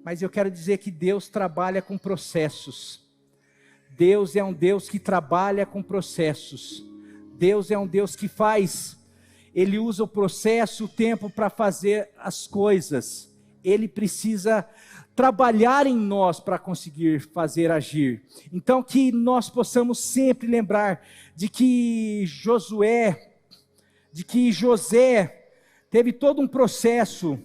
mas eu quero dizer que Deus trabalha com processos. Deus é um Deus que trabalha com processos. Deus é um Deus que faz, Ele usa o processo, o tempo para fazer as coisas. Ele precisa trabalhar em nós para conseguir fazer agir. Então que nós possamos sempre lembrar de que José teve todo um processo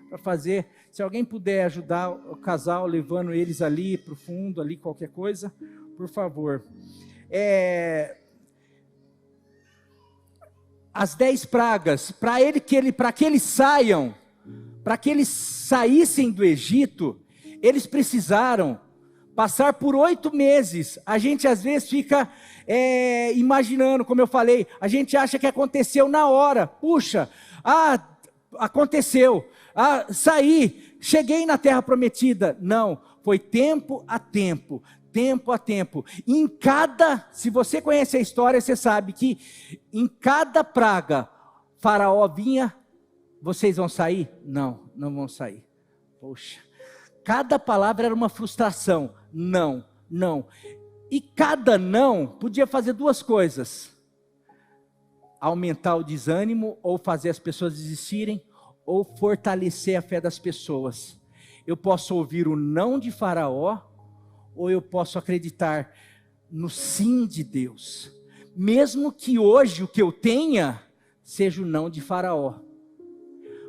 para fazer. Se alguém puder ajudar o casal, levando eles ali para o fundo, ali qualquer coisa, por favor. As 10 pragas, para que eles saiam, para que eles saíssem do Egito, eles precisaram passar por 8 meses. A gente às vezes fica imaginando, como eu falei, a gente acha que aconteceu na hora. Puxa, aconteceu. Saí, cheguei na terra prometida. Não, foi tempo a tempo. Tempo a tempo. Se você conhece a história, você sabe que em cada praga, Faraó vinha, vocês vão sair? Não, não vão sair. Poxa, cada palavra era uma frustração. Não, não. E cada não podia fazer 2 coisas: aumentar o desânimo, ou fazer as pessoas desistirem, ou fortalecer a fé das pessoas. Eu posso ouvir o não de Faraó, ou eu posso acreditar no sim de Deus, mesmo que hoje o que eu tenha seja o não de Faraó,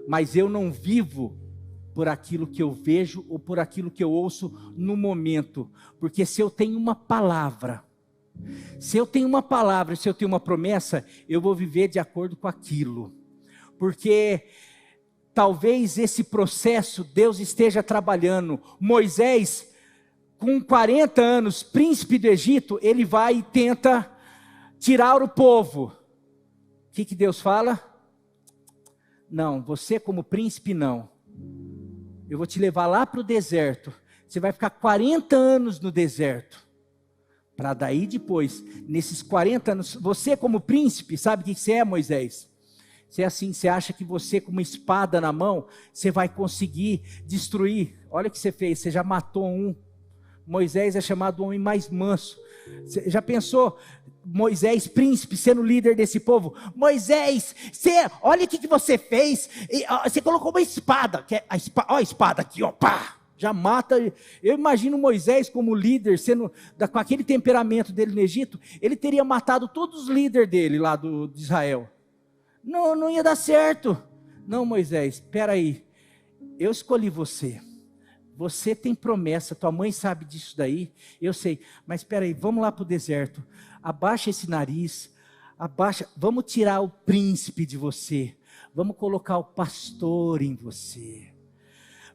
mas eu não vivo por aquilo que eu vejo ou por aquilo que eu ouço no momento, porque se eu tenho uma palavra, se eu tenho uma promessa, eu vou viver de acordo com aquilo, porque talvez esse processo Deus esteja trabalhando. Moisés, com 40 anos, príncipe do Egito, ele vai e tenta tirar o povo. O que Deus fala? Não, você como príncipe não. Eu vou te levar lá para o deserto. Você vai ficar 40 anos no deserto. Para daí depois, nesses 40 anos, você como príncipe, sabe o que você é, Moisés? Você é assim, você acha que você com uma espada na mão, você vai conseguir destruir. Olha o que você fez, você já matou um. Moisés é chamado o homem mais manso. Você já pensou, Moisés, príncipe, sendo líder desse povo? Moisés, olha o que você fez. Você colocou uma espada. Olha a espada aqui, ó, pá, já mata. Eu imagino Moisés como líder, com aquele temperamento dele no Egito, ele teria matado todos os líderes dele lá de Israel. Não ia dar certo. Não, Moisés, espera aí, eu escolhi você. Você tem promessa, tua mãe sabe disso daí, eu sei, mas espera aí, vamos lá para o deserto, abaixa esse nariz, vamos tirar o príncipe de você, vamos colocar o pastor em você,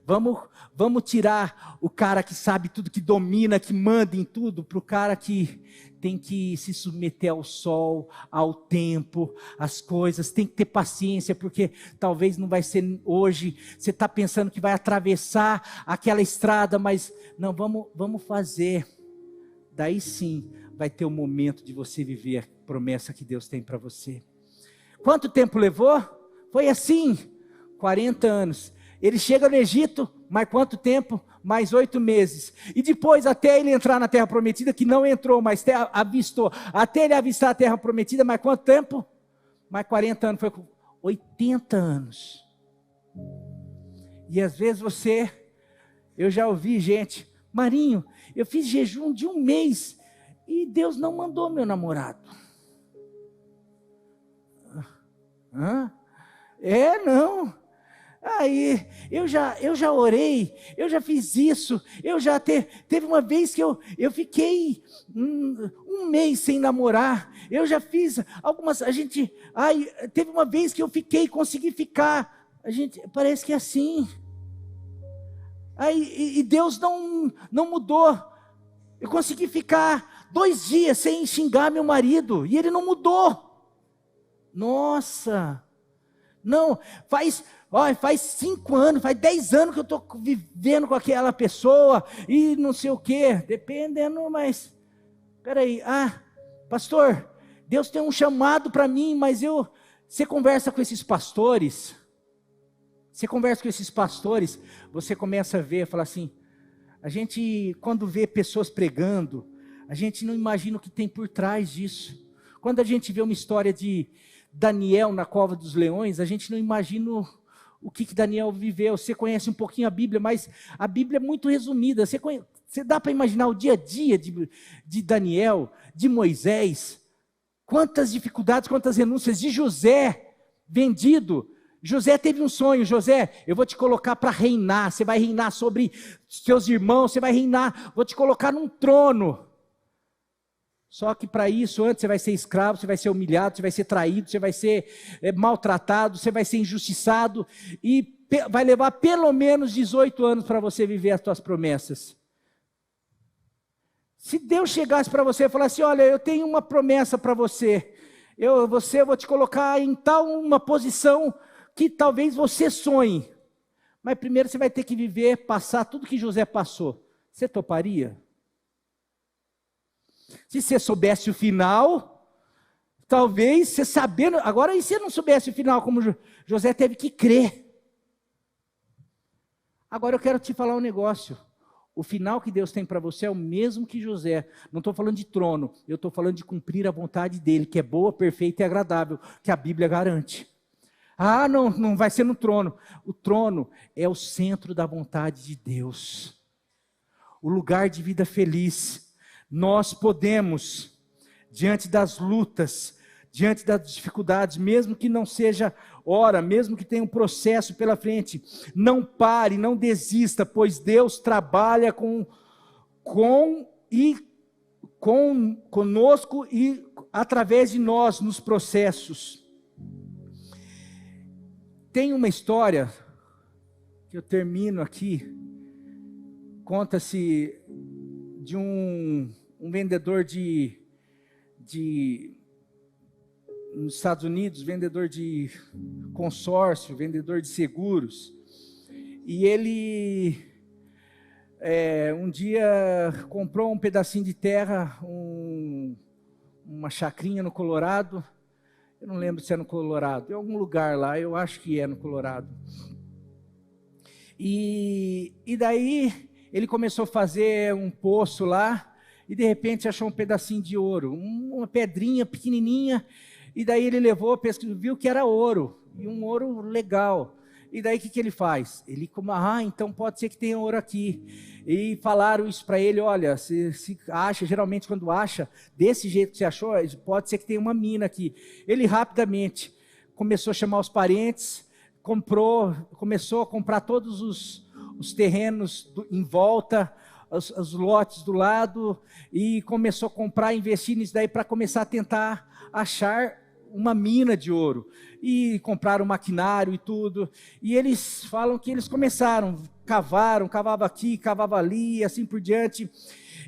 vamos tirar o cara que sabe tudo, que domina, que manda em tudo, para o cara que tem que se submeter ao sol, ao tempo, às coisas, tem que ter paciência, porque talvez não vai ser hoje, você está pensando que vai atravessar aquela estrada, mas não, vamos fazer, daí sim vai ter o momento de você viver a promessa que Deus tem para você. Quanto tempo levou? Foi assim, 40 anos, ele chega no Egito, Mais quanto tempo? Mais 8 meses. E depois, até ele entrar na terra prometida, que não entrou, mas avistou. Até ele avistar a terra prometida, mais quanto tempo? Mais 40 anos. Foi 80 anos. E às vezes eu já ouvi gente, Marinho, eu fiz jejum de 1 mês e Deus não mandou meu namorado. Não. Aí, eu já orei, eu já fiz isso, teve uma vez que eu fiquei 1 mês sem namorar, eu já fiz algumas, teve uma vez que eu consegui ficar, parece que é assim, e Deus não mudou, eu consegui ficar 2 dias sem xingar meu marido, e ele não mudou, nossa, não, faz 5 anos, faz 10 anos que eu estou vivendo com aquela pessoa, e não sei o que, dependendo, mas, peraí, pastor, Deus tem um chamado para mim, mas você conversa com esses pastores, você começa a ver, fala assim, a gente quando vê pessoas pregando, a gente não imagina o que tem por trás disso, quando a gente vê uma história de Daniel na cova dos leões, a gente não imagina o que Daniel viveu. Você conhece um pouquinho a Bíblia, mas a Bíblia é muito resumida, você dá para imaginar o dia a dia de Daniel, de Moisés, quantas dificuldades, quantas renúncias, de José, vendido. José teve um sonho, José, eu vou te colocar para reinar, você vai reinar sobre seus irmãos, você vai reinar, vou te colocar num trono. Só que para isso, antes você vai ser escravo, você vai ser humilhado, você vai ser traído, você vai ser maltratado, você vai ser injustiçado, e vai levar pelo menos 18 anos para você viver as suas promessas. Se Deus chegasse para você e falasse, olha, eu tenho uma promessa para você, eu vou te colocar em uma posição que talvez você sonhe, mas primeiro você vai ter que passar tudo que José passou, você toparia? Se você soubesse o final, talvez você sabendo, agora e se você não soubesse o final, como José teve que crer. Agora eu quero te falar um negócio, o final que Deus tem para você é o mesmo que José, não estou falando de trono, eu estou falando de cumprir a vontade dele, que é boa, perfeita e agradável, que a Bíblia garante. Não vai ser no trono, o trono é o centro da vontade de Deus, o lugar de vida feliz. Nós podemos, diante das lutas, diante das dificuldades, mesmo que não seja hora, mesmo que tenha um processo pela frente, não pare, não desista, pois Deus trabalha conosco e através de nós nos processos. Tem uma história, que eu termino aqui, conta-se de um vendedor nos Estados Unidos, vendedor de consórcio, vendedor de seguros, e ele um dia comprou um pedacinho de terra, uma chacrinha no Colorado, eu não lembro se é no Colorado, em algum lugar lá, eu acho que é no Colorado, e daí ele começou a fazer um poço lá, e de repente achou um pedacinho de ouro, uma pedrinha pequenininha, e daí ele levou, viu que era ouro, e um ouro legal, e daí o que ele faz? Ele então pode ser que tenha ouro aqui, e falaram isso para ele, olha, se acha, geralmente quando acha, desse jeito que você achou, pode ser que tenha uma mina aqui. Ele rapidamente começou a chamar os parentes, começou a comprar todos os terrenos em volta, os lotes do lado, e começou a comprar, investir nisso daí para começar a tentar achar uma mina de ouro, e compraram maquinário e tudo, e eles falam que eles começaram, cavava aqui, cavava ali, assim por diante,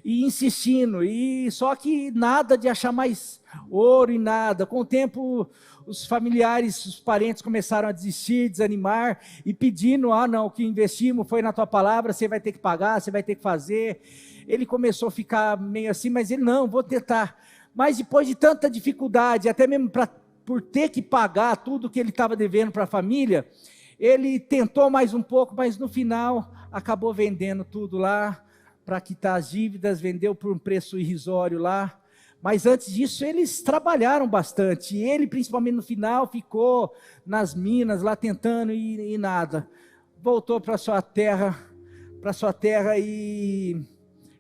e insistindo, e só que nada de achar mais ouro e nada. Com o tempo, os familiares, os parentes começaram a desistir, desanimar, e pedindo, não, o que investimos foi na tua palavra, você vai ter que pagar, você vai ter que fazer. Ele começou a ficar meio assim, mas ele, não, vou tentar. Mas depois de tanta dificuldade, até mesmo por ter que pagar tudo que ele estava devendo para a família, ele tentou mais um pouco, mas no final acabou vendendo tudo lá para quitar as dívidas, vendeu por um preço irrisório lá. Mas antes disso eles trabalharam bastante, e ele principalmente no final ficou nas minas lá tentando e nada. Voltou para sua terra e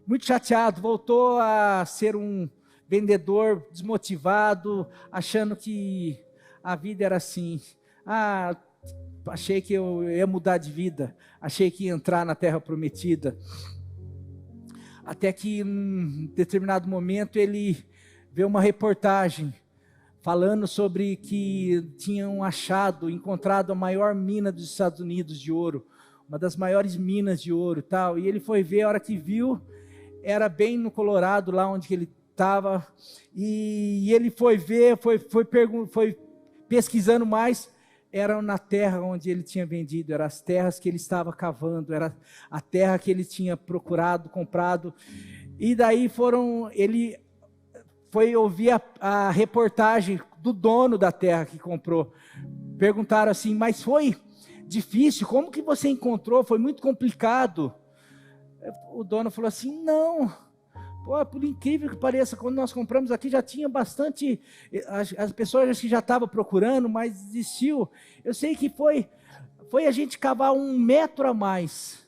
muito chateado, voltou a ser um vendedor desmotivado, achando que a vida era assim. Achei que eu ia mudar de vida, achei que ia entrar na terra prometida. Até que em um determinado momento ele vê uma reportagem falando sobre que tinham encontrado a maior mina dos Estados Unidos de ouro, uma das maiores minas de ouro e tal, e ele foi ver, a hora que viu, era bem no Colorado, lá onde ele estava, e ele foi ver, foi pesquisando mais, eram na terra onde ele tinha vendido, eram as terras que ele estava cavando, era a terra que ele tinha procurado, comprado, e daí ele foi ouvir a reportagem do dono da terra que comprou. Perguntaram assim, mas foi difícil, como que você encontrou? Foi muito complicado. O dono falou assim, não, por incrível que pareça, quando nós compramos aqui já tinha bastante, as pessoas que já estavam procurando, mas desistiu. Eu sei que foi a gente cavar 1 metro a mais.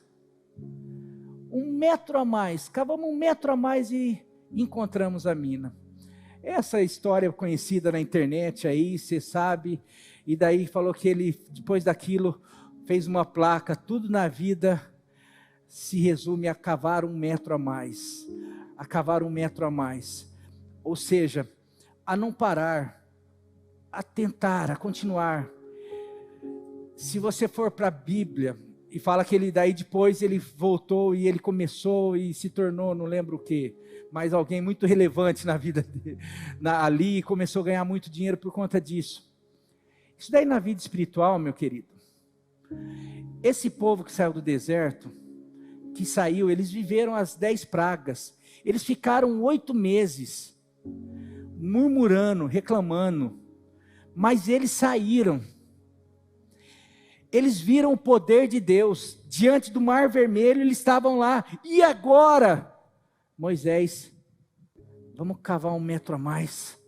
1 metro a mais, cavamos 1 metro a mais e encontramos a mina. Essa história conhecida na internet aí, você sabe, e daí falou que ele, depois daquilo, fez uma placa, tudo na vida se resume a cavar 1 metro a mais, a cavar 1 metro a mais, ou seja, a não parar, a tentar, a continuar. Se você for para a Bíblia, e fala que daí depois ele voltou e ele começou e se tornou, não lembro o que, mas alguém muito relevante na vida dele, ali, e começou a ganhar muito dinheiro por conta disso. Isso daí na vida espiritual, meu querido, esse povo que saiu do deserto, que saiu, eles viveram as 10 pragas, eles ficaram 8 meses, murmurando, reclamando, mas eles saíram. Eles viram o poder de Deus, diante do Mar Vermelho, eles estavam lá, e agora? Moisés, vamos cavar 1 metro a mais,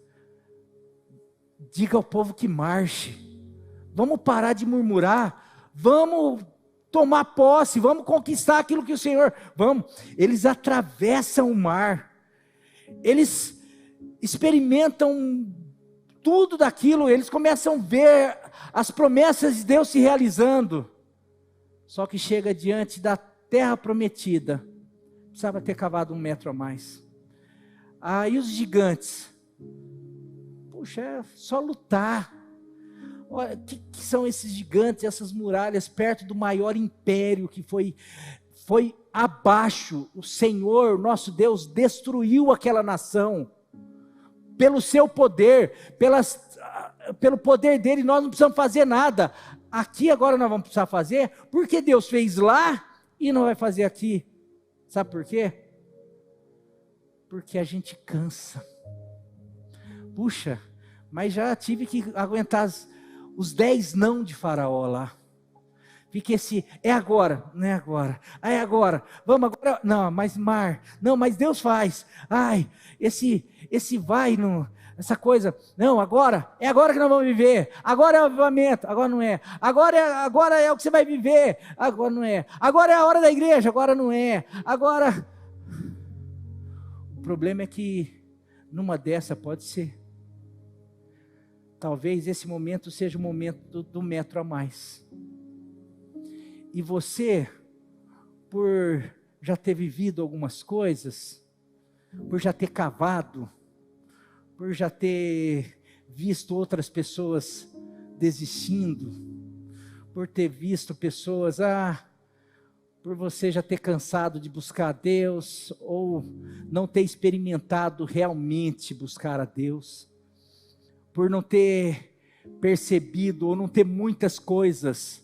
diga ao povo que marche, vamos parar de murmurar, vamos tomar posse, vamos conquistar aquilo que o Senhor, eles atravessam o mar, eles experimentam tudo daquilo, eles começam a ver as promessas de Deus se realizando, só que chega diante da terra prometida, precisava ter cavado 1 metro a mais. E os gigantes? Puxa, é só lutar. Olha, o que são esses gigantes, essas muralhas, perto do maior império que foi abaixo? O Senhor, nosso Deus, destruiu aquela nação, pelo seu poder, pelo poder dele, nós não precisamos fazer nada. Aqui agora nós vamos precisar fazer, porque Deus fez lá e não vai fazer aqui. Sabe por quê? Porque a gente cansa. Puxa, mas já tive que aguentar os 10 não de Faraó lá. Fica é agora, não é agora. É agora, vamos agora, não, mas mar, não, mas Deus faz. Esse vai, não, essa coisa, não, é agora que nós vamos viver. Agora é o avivamento, agora não é. Agora é o que você vai viver, agora não é. Agora é a hora da igreja, agora não é. Agora, o problema é que numa dessa pode ser. Talvez esse momento seja o momento do metro a mais. E você, por já ter vivido algumas coisas, por já ter cavado, por já ter visto outras pessoas desistindo, por ter visto pessoas, por você já ter cansado de buscar a Deus, ou não ter experimentado realmente buscar a Deus, por não ter percebido, ou não ter muitas coisas,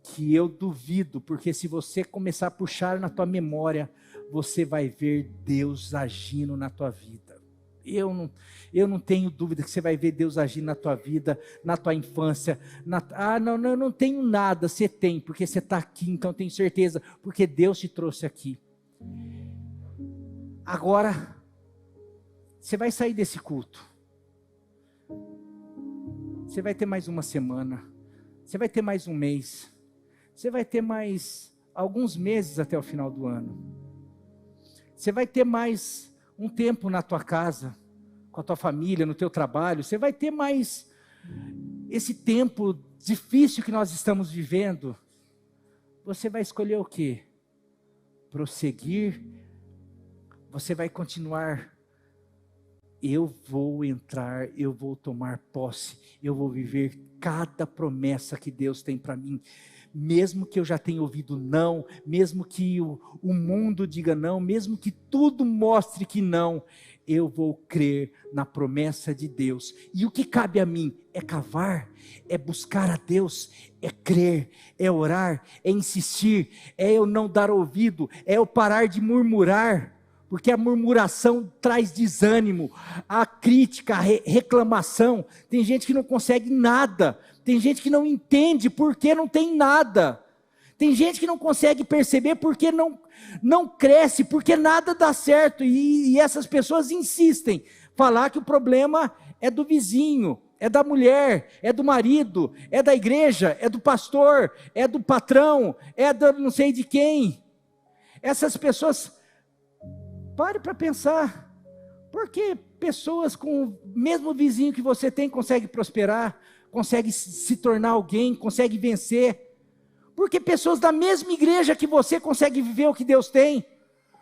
que eu duvido, porque se você começar a puxar na tua memória, você vai ver Deus agindo na tua vida. eu não tenho dúvida que você vai ver Deus agir na tua vida, na tua infância. Não, eu não tenho nada. Você tem, porque você está aqui, então eu tenho certeza, porque Deus te trouxe aqui. Agora, você vai sair desse culto. Você vai ter mais uma semana. Você vai ter mais um mês. Você vai ter mais alguns meses até o final do ano. Você vai ter mais um tempo na tua casa, com a tua família, no teu trabalho. Você vai ter mais esse tempo difícil que nós estamos vivendo. Você vai escolher o quê? Prosseguir. Você vai continuar. Eu vou entrar, eu vou tomar posse, eu vou viver cada promessa que Deus tem para mim. Mesmo que eu já tenha ouvido não, mesmo que o mundo diga não, mesmo que tudo mostre que não, eu vou crer na promessa de Deus. E o que cabe a mim é cavar, é buscar a Deus, é crer, é orar, é insistir, é eu não dar ouvido, é eu parar de murmurar. Porque a murmuração traz desânimo, a crítica, a reclamação. Tem gente que não consegue nada, tem gente que não entende porque não tem nada. Tem gente que não consegue perceber porque não cresce, porque nada dá certo. E essas pessoas insistem, falar que o problema é do vizinho, é da mulher, é do marido, é da igreja, é do pastor, é do patrão, é do não sei de quem. Essas pessoas... Pare para pensar, por que pessoas com o mesmo vizinho que você tem conseguem prosperar, conseguem se tornar alguém, conseguem vencer? Por que pessoas da mesma igreja que você conseguem viver o que Deus tem?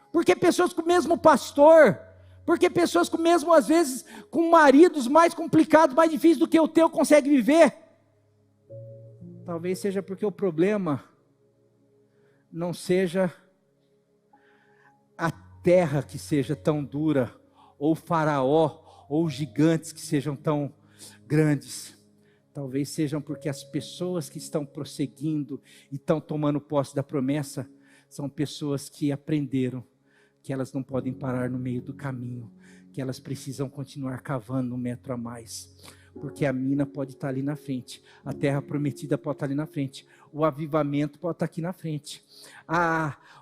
Por que pessoas com o mesmo pastor? Por que pessoas com o mesmo, às vezes, com maridos mais complicados, mais difíceis do que o teu, conseguem viver? Talvez seja porque o problema não seja a terra que seja tão dura, ou faraó, ou gigantes que sejam tão grandes. Talvez sejam porque as pessoas que estão prosseguindo e estão tomando posse da promessa, são pessoas que aprenderam que elas não podem parar no meio do caminho, que elas precisam continuar cavando 1 metro a mais, porque a mina pode estar ali na frente, a terra prometida pode estar ali na frente, o avivamento pode estar aqui na frente,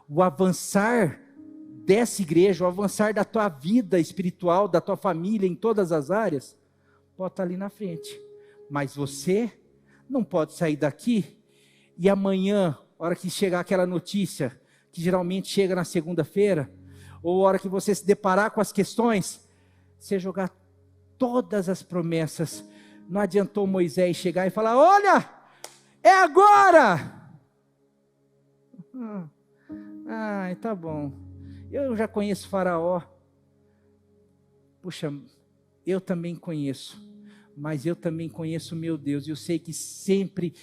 o avançar dessa igreja, o avançar da tua vida espiritual, da tua família, em todas as áreas, pode estar ali na frente. Mas você não pode sair daqui e amanhã, a hora que chegar aquela notícia, que geralmente chega na segunda-feira, ou a hora que você se deparar com as questões, você jogar todas as promessas. Não adiantou Moisés chegar e falar: olha, é agora! Tá bom. Eu já conheço Faraó. Puxa, eu também conheço. Mas eu também conheço o meu Deus. E eu sei que sempre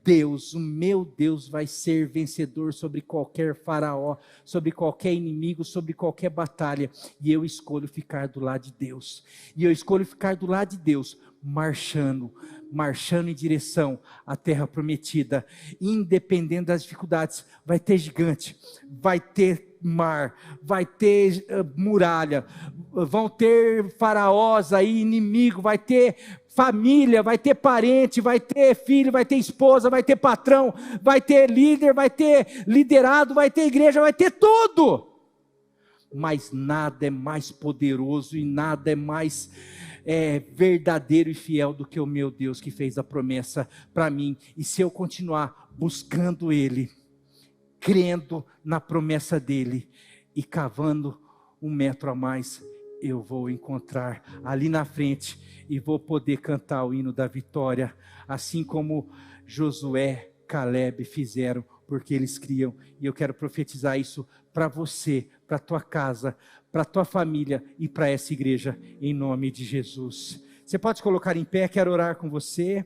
Deus, o meu Deus, vai ser vencedor sobre qualquer Faraó, sobre qualquer inimigo, sobre qualquer batalha. E eu escolho ficar do lado de Deus. E eu escolho ficar do lado de Deus, marchando em direção à terra prometida, independente das dificuldades. Vai ter gigante, vai ter mar, vai ter muralha, vão ter faraós aí, inimigo, vai ter família, vai ter parente, vai ter filho, vai ter esposa, vai ter patrão, vai ter líder, vai ter liderado, vai ter igreja, vai ter tudo. Mas nada é mais poderoso e nada é mais verdadeiro e fiel do que o meu Deus, que fez a promessa para mim. E se eu continuar buscando Ele, crendo na promessa dEle e cavando 1 metro a mais, eu vou encontrar ali na frente e vou poder cantar o hino da vitória, assim como Josué, Caleb fizeram, porque eles criam. E eu quero profetizar isso para você, para a tua casa, para a tua família e para essa igreja, em nome de Jesus. Você pode colocar em pé, quero orar com você.